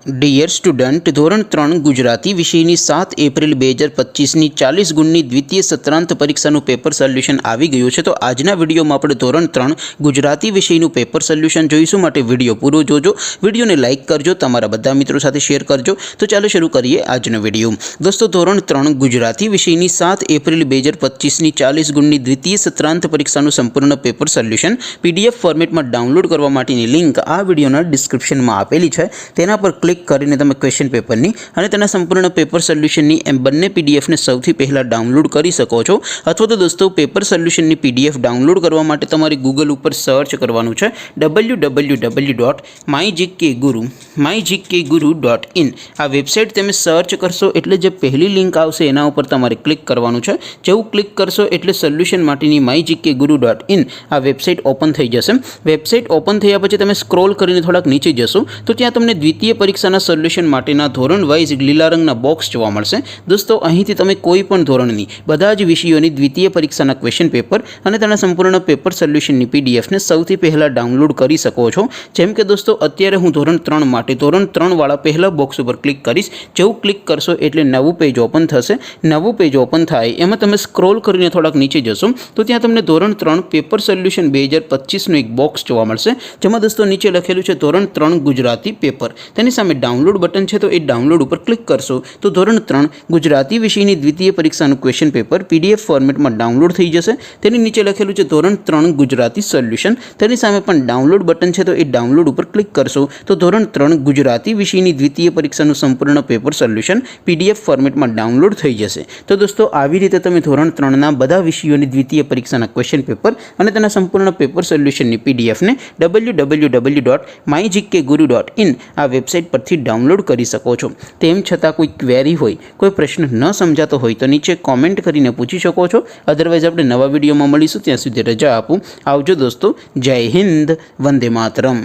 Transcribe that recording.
Dear student, ધોરણ 3 ગુજરાતી વિષયની 7 April 2025ની 40 ગુણની દ્વિતીય સત્રાંત પરીક્ષાનું પેપર સોલ્યુશન આવી ગયું છે। તો આજના વિડીયોમાં આપણે ધોરણ 3 ગુજરાતી વિષયનું પેપર સોલ્યુશન જોઈશું। માટે વિડીયો પૂરો જોજો, વિડીયોને લાઇક કરજો, તમારા બધા મિત્રો સાથે શેર કરજો। તો ચાલો શરૂ કરીએ આજનો વિડીયો। દોસ્તો, ધોરણ 3 ગુજરાતી વિષયની 7 એપ્રિલ 2025ની 40 ગુણની દ્વિતીય સત્રાંત પરીક્ષાનું સંપૂર્ણ પેપર સોલ્યુશન PDF ફોર્મેટમાં ડાઉનલોડ કરવા માટેની લિંક આ વિડીયોના ડિસ્ક્રિપ્શનમાં આપેલી છે। તેના પર ક્લિક કરીને તમે ક્વેશ્ચન પેપરની અને તેના સંપૂર્ણ પેપર સોલ્યુશનની એમ બંને પીડીએફને સૌથી પહેલાં ડાઉનલોડ કરી શકો છો। અથવા તો દોસ્તો, પેપર સોલ્યુશનની PDF ડાઉનલોડ કરવા માટે તમારે ગૂગલ ઉપર સર્ચ કરવાનું છે www.mygkguru.in। આ વેબસાઇટ તમે સર્ચ કરશો એટલે જે પહેલી લિંક આવશે એના ઉપર તમારે ક્લિક કરવાનું છે। જેવું ક્લિક કરશો એટલે સોલ્યુશન માટેની mygkguru.in આ વેબસાઇટ ઓપન થઈ જશે। વેબસાઇટ ઓપન થયા પછી તમે સ્ક્રોલ કરીને થોડાક નીચે જશો તો ત્યાં તમને દ્વિતીય પરીક્ષાના સોલ્યુશન માટેના ધોરણ વાઇઝ લીલા રંગના બોક્સ જોવા મળશે। દોસ્તો, અહીંથી તમે કોઈ પણ ધોરણની બધા જ વિષયોની દ્વિતીય પરીક્ષાના ક્વેશ્ચન પેપર અને તેના સંપૂર્ણ પેપર સોલ્યુશનની પીડીએફને સૌથી પહેલાં ડાઉનલોડ કરી શકો છો। જેમ કે દોસ્તો, અત્યારે હું ધોરણ 3 માટે ધોરણ 3 વાળા પહેલા બોક્સ ઉપર ક્લિક કરીશ। જેવું ક્લિક કરશો એટલે નવું પેજ ઓપન થશે। નવું પેજ ઓપન થાય એમાં તમે સ્ક્રોલ કરીને થોડાક નીચે જશો તો ત્યાં તમને ધોરણ 3 પેપર સોલ્યુશન 2025નું એક બોક્સ જોવા મળશે। જેમાં દોસ્તો નીચે લખેલું છે ધોરણ 3 ગુજરાતી પેપર। તેની સામે ડાઉનલોડ બટન છે, તો એ ડાઉનલોડ ઉપર ક્લિક કરશો તો ધોરણ 3 ગુજરાતી વિષયની દ્વિતીય પરીક્ષાનું ક્વેશ્ચન પેપર PDF ફોર્મેટમાં ડાઉનલોડ થઈ જશે। તેની નીચે લખેલું છે ધોરણ 3 ગુજરાતી સોલ્યુશન। તેની સામે પણ ડાઉનલોડ બટન છે, તો એ ડાઉનલોડ ઉપર ક્લિક કરશો તો ધોરણ 3 ગુજરાતી વિષયની દ્વિતીય પરીક્ષાનું સંપૂર્ણ પેપર સોલ્યુશન PDF ફોર્મેટમાં ડાઉનલોડ થઈ જશે। તો દોસ્તો, આવી રીતે તમે ધોરણ 3ના બધા વિષયોની દ્વિતીય પરીક્ષાના ક્વેશ્ચન પેપર અને તેના સંપૂર્ણ પેપર સોલ્યુશનની PDFને www.mygkguru.in આ વેબસાઇટ પરથી ડાઉનલોડ કરી શકો છો। તેમ છતાં કોઈ ક્વેરી હોય, કોઈ પ્રશ્ન ન સમજાતો હોય તો નીચે કોમેન્ટ કરીને પૂછી શકો છો। અધરવાઇઝ આપણે નવા વિડીયોમાં મળીશું, ત્યાં સુધી રજા આપું। આવજો દોસ્તો, જય હિન્દ, વંદે માતરમ।